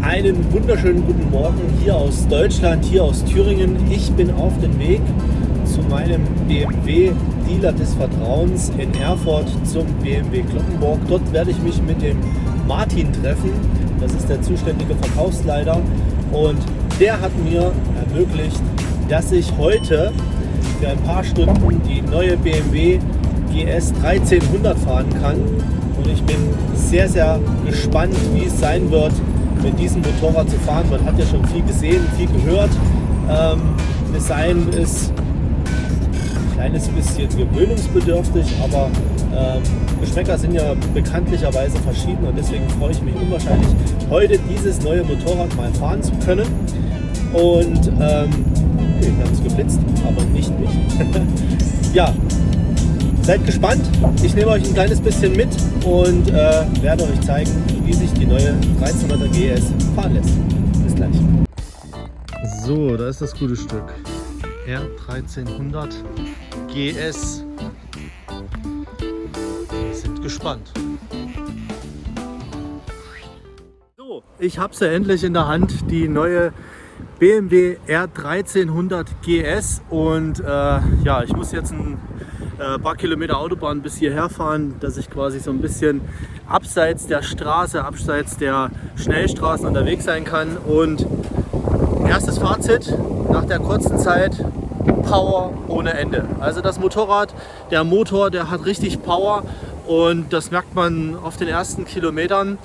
Einen wunderschönen guten Morgen hier aus Deutschland, hier aus Thüringen. Ich bin auf dem Weg zu meinem BMW-Dealer des Vertrauens in Erfurt zum BMW Cloppenburg. Dort werde ich mich mit dem Martin treffen. Das ist der zuständige Verkaufsleiter und der hat mir ermöglicht, dass ich heute für ein paar Stunden die neue BMW GS 1300 fahren kann. Und ich bin sehr, sehr gespannt, wie es sein wird, mit diesem Motorrad zu fahren. Man hat ja schon viel gesehen, viel gehört. Design ist ein kleines bisschen gewöhnungsbedürftig, aber Geschmäcker sind ja bekanntlicherweise verschieden und deswegen freue ich mich unwahrscheinlich, heute dieses neue Motorrad mal fahren zu können. Und wir haben es geblitzt, aber nicht mich. Ja, seid gespannt. Ich nehme euch ein kleines bisschen mit und werde euch zeigen, wie sich die neue 1300er GS fahren lässt. Bis gleich. So, da ist das gute Stück. R1300 GS. Wir sind gespannt. So, ich habe sie endlich in der Hand, die neue BMW R1300 GS. Und ja, ich muss jetzt ein paar Kilometer Autobahn bis hierher fahren, dass ich quasi so ein bisschen abseits der Straße, abseits der Schnellstraßen unterwegs sein kann. Und erstes Fazit nach der kurzen Zeit: Power ohne Ende. Also das Motorrad, der Motor, der hat richtig Power und das merkt man auf den ersten Kilometern.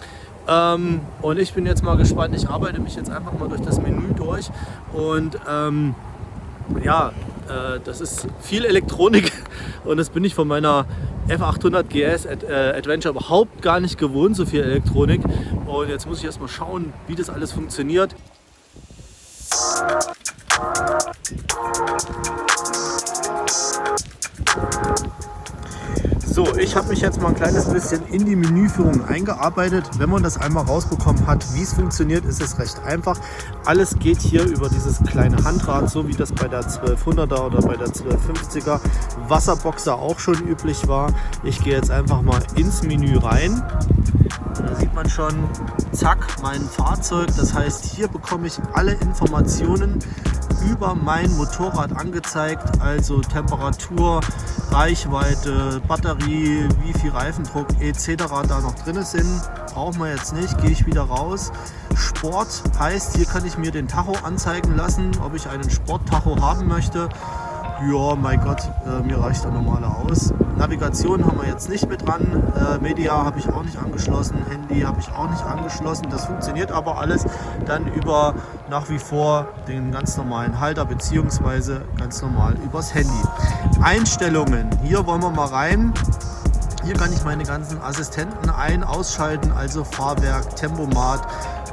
Und ich bin jetzt mal gespannt. Ich arbeite mich jetzt einfach mal durch das Menü durch und ja, das ist viel Elektronik und das bin ich von meiner F800 GS Adventure überhaupt gar nicht gewohnt, so viel Elektronik. Und jetzt muss ich erstmal schauen, wie das alles funktioniert. So, ich habe mich jetzt mal ein kleines bisschen in die Menüführung eingearbeitet. Wenn man das einmal rausbekommen hat, wie es funktioniert, ist es recht einfach. Alles geht hier über dieses kleine Handrad, so wie das bei der 1200er oder bei der 1250er Wasserboxer auch schon üblich war. Ich gehe jetzt einfach mal ins Menü rein. Da sieht man schon, zack, mein Fahrzeug. Das heißt, hier bekomme ich alle Informationen über mein Motorrad angezeigt, also Temperatur, Reichweite, Batterie, wie viel Reifendruck etc. da noch drin sind. Brauchen wir jetzt nicht, gehe ich wieder raus. Sport heißt, hier kann ich mir den Tacho anzeigen lassen, ob ich einen Sporttacho haben möchte. Ja, mein Gott, mir reicht der normale aus. Navigation haben wir jetzt nicht mit dran. Media habe ich auch nicht angeschlossen. Handy habe ich auch nicht angeschlossen. Das funktioniert aber alles dann über nach wie vor den ganz normalen Halter bzw. ganz normal übers Handy. Einstellungen, hier wollen wir mal rein. Hier kann ich meine ganzen Assistenten ausschalten, also Fahrwerk, Tempomat,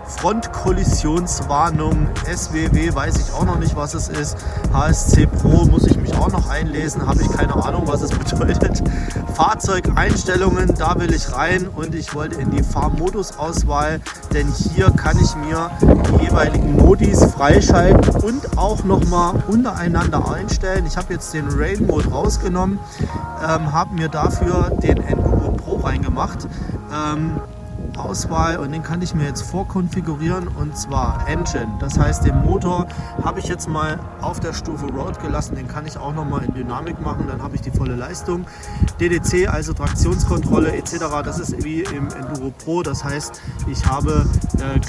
Frontkollisionswarnung, SWW weiß ich auch noch nicht, was es ist. HSC Pro muss ich mich auch noch einlesen, habe ich keine Ahnung, was es bedeutet. Fahrzeugeinstellungen, da will ich rein und ich wollte in die Fahrmodusauswahl, denn hier kann ich mir die jeweiligen Modis freischalten und auch nochmal untereinander einstellen. Ich habe jetzt den Rain Mode rausgenommen, habe mir dafür den Enduro Pro reingemacht. Auswahl und den kann ich mir jetzt vorkonfigurieren und zwar Engine. Das heißt, den Motor habe ich jetzt mal auf der Stufe Road gelassen, den kann ich auch noch mal in Dynamik machen, dann habe ich die volle Leistung. DDC, also Traktionskontrolle etc., das ist wie im Enduro Pro, das heißt, ich habe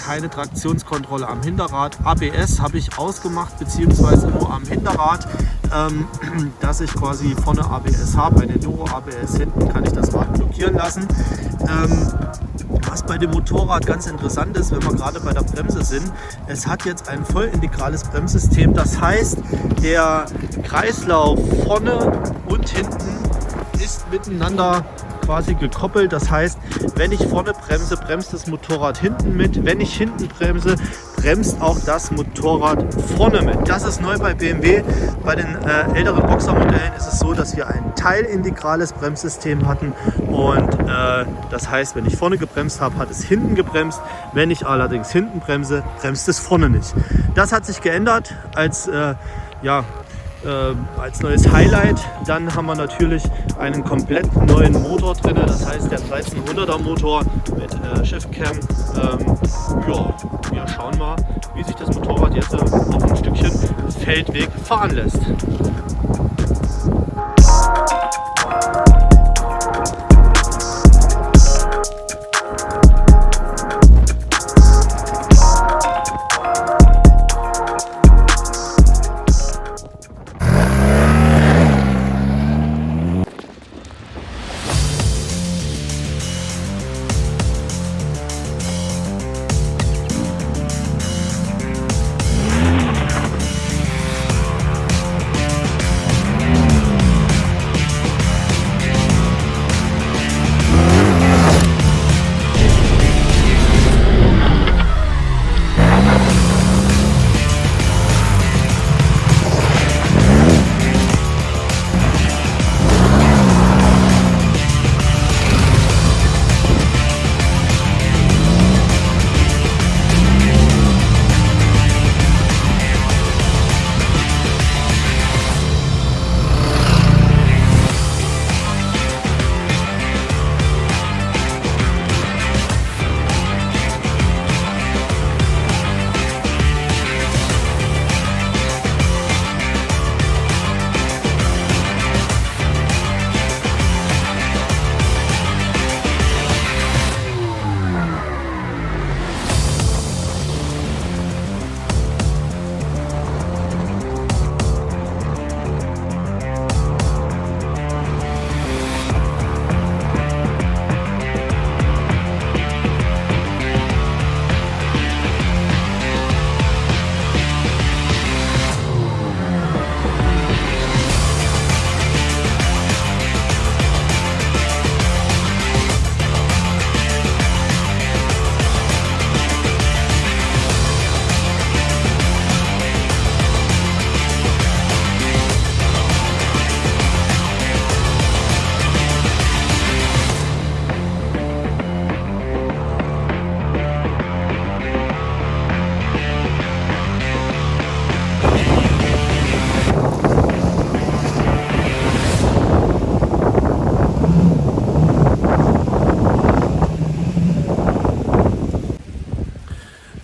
keine Traktionskontrolle am Hinterrad. ABS habe ich ausgemacht, beziehungsweise nur am Hinterrad, dass ich quasi vorne ABS habe, ein Enduro ABS, hinten kann ich das Rad blockieren lassen. Was bei dem Motorrad ganz interessant ist, wenn wir gerade bei der Bremse sind, es hat jetzt ein voll integrales Bremssystem. Das heißt, der Kreislauf vorne und hinten ist miteinander quasi gekoppelt. Das heißt, wenn ich vorne bremse, bremst das Motorrad hinten mit. Wenn ich hinten bremse, bremst auch das Motorrad vorne mit. Das ist neu bei BMW. Bei den älteren Boxermodellen ist es so, dass wir ein teilintegrales Bremssystem hatten und das heißt, wenn ich vorne gebremst habe, hat es hinten gebremst. Wenn ich allerdings hinten bremse, bremst es vorne nicht. Das hat sich geändert, als als neues Highlight. Dann haben wir natürlich einen komplett neuen Motor drin, das heißt der 1300er Motor mit Schiffcam. Ja, wir schauen mal, wie sich das Motorrad jetzt auf ein Stückchen Feldweg fahren lässt.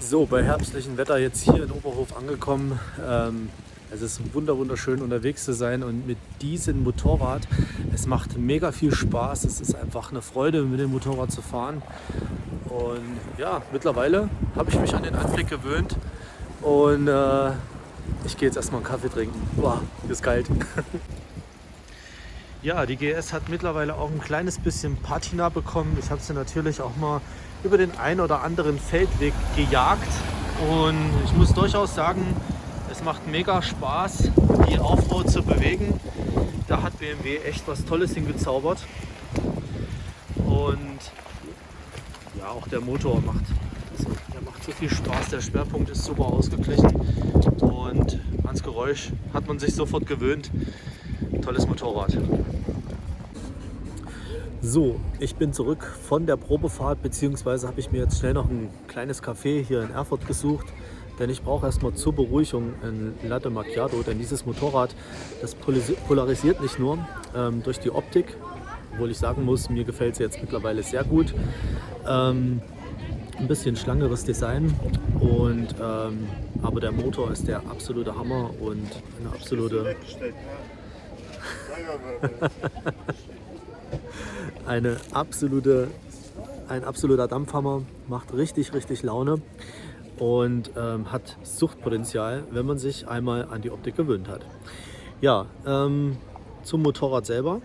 So, bei herbstlichem Wetter jetzt hier in Oberhof angekommen. Es ist wunderschön unterwegs zu sein und mit diesem Motorrad, es macht mega viel Spaß. Es ist einfach eine Freude, mit dem Motorrad zu fahren. Und ja, mittlerweile habe ich mich an den Anblick gewöhnt und ich gehe jetzt erstmal einen Kaffee trinken. Boah, ist kalt. Ja, die GS hat mittlerweile auch ein kleines bisschen Patina bekommen. Ich habe sie natürlich auch mal über den ein oder anderen Feldweg gejagt und ich muss durchaus sagen, es macht mega Spaß, die Offroad zu bewegen. Da hat BMW echt was Tolles hingezaubert und ja, auch der Motor macht so viel Spaß. Der Schwerpunkt ist super ausgeglichen und ans Geräusch hat man sich sofort gewöhnt. Tolles Motorrad. So, ich bin zurück von der Probefahrt, beziehungsweise habe ich mir jetzt schnell noch ein kleines Café hier in Erfurt gesucht, denn ich brauche erstmal zur Beruhigung ein Latte Macchiato, denn dieses Motorrad, das polarisiert nicht nur durch die Optik, obwohl ich sagen muss, mir gefällt es jetzt mittlerweile sehr gut. Ein bisschen schlankeres Design und aber der Motor ist der absolute Hammer und eine absolute ein absoluter Dampfhammer, macht richtig Laune und hat Suchtpotenzial, wenn man sich einmal an die Optik gewöhnt hat. Ja, zum Motorrad selber.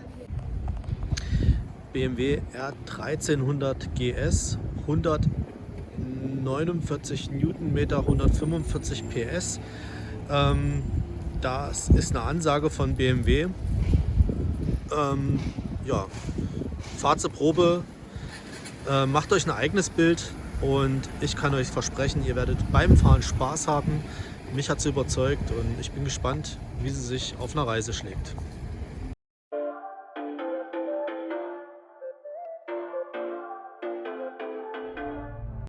BMW R1300 GS, 149 Newtonmeter, 145 PS. Das ist eine Ansage von BMW. Ja, fahrt zur Probe, macht euch ein eigenes Bild und ich kann euch versprechen, ihr werdet beim Fahren Spaß haben. Mich hat sie überzeugt und ich bin gespannt, wie sie sich auf einer Reise schlägt.